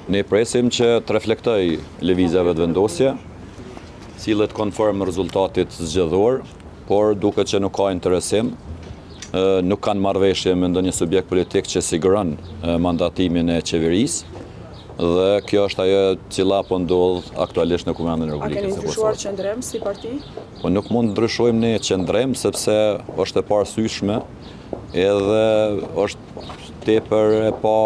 Ne presim që të reflektoj lëvizjeve të vendosje, cilët konform rezultatit zgjedhor, por duke që nuk ka interesim, nuk kanë marrëveshje me ndonjë subjekt politik që siguron mandatimin e qeverisë, dhe kjo është ajo cila po ndodh aktualisht në Kuvendin e Republikës së Kosovës. A keni ndryshuar qendrim si parti? Po nuk mund të ndryshojmë ne qendrim sepse është e parasyshme edhe është tepër e pa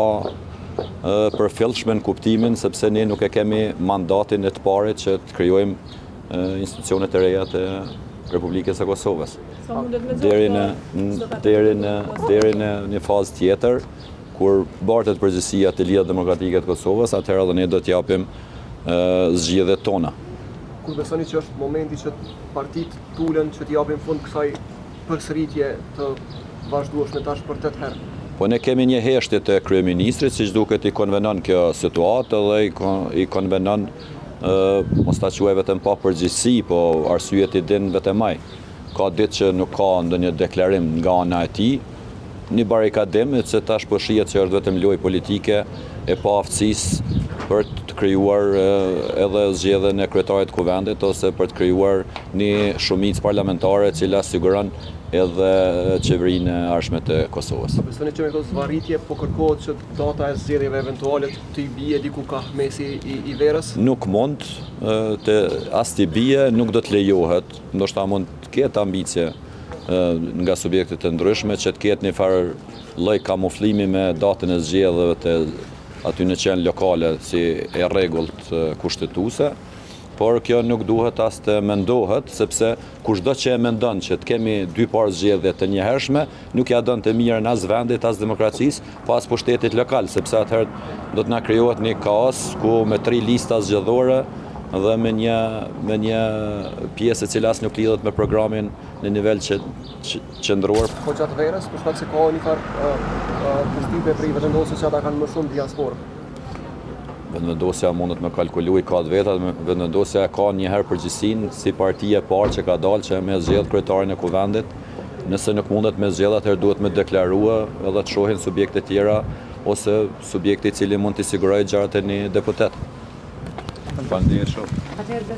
përfillshme në kuptimin sepse ne nuk e kemi mandatin e të parit që të krijojmë institucionet e reja të Republikës së Kosovës. Deri në një fazë tjetër, kur bartet përgjegjësia të Lidhjes Demokratike të Kosovës, atëherë edhe ne do t'japim zgjedhjet tona. Kur besoni që është momenti që partitë tulen që t'japin fund kësaj përsëritje të vazhdueshme tash për 8 herë? Po ne kemi një heshtje të kryeministrit, siç duket i konvenon kjo situatë dhe i konvenon mos ta quaj vetëm pa përgjegjësi, po arsyet i din vetëm ai. Ka ditë që nuk ka ndonjë deklarim nga ana e tij, një barikadim që tash po shihet që është vetëm lojë politike e pa aftësisë për të krijuar edhe zgjedhjen e kryetarit të kuvendit ose për të krijuar një shumicë parlamentare e cila siguron edhe qeverinë e ardhshme të Kosovës. Besoni që me këto zvarritje po kërkohet që data e zgjedhjeve eventuale të bie diku ka mesi i verës? Nuk mund as të bie, nuk do të lejohet, ndoshta mund të ketë ambicie nga subjektet të ndryshme që të ketë një farë lloj kamuflimi me datën e zgjedhjeve të aty në qenë lokale si e rregullt kushtetuese, por kjo nuk duhet as të mendohet, sepse kushdo që e mendon që të kemi dy parë zgjedhje të njëhershme, nuk ja don të mirën as vendit, as demokracisë, po as pushtetit lokal, sepse atëherë do të na krijohet një kaos ku me 3 lista zgjedhore dhe me një pjesë e cila as nuk lidhet me programin në nivel qendror. Po gjatë verës, për shkak se ka një farë pozitive për i vendosjes që ata kanë më shumë diasporë. Vendosja mundet me kalkulu i ka të veta, vendosja ka njëherë përgjegjësinë si partia e parë që ka dalë që me zgjedh kryetarin e kuvendit. Nëse nuk mundet me zgjedh, atëherë duhet me deklarua edhe të shohin subjekte tjera ose subjekte i cili mund t'i sigurojë gjatë e një deputet. Faleminderit shumë.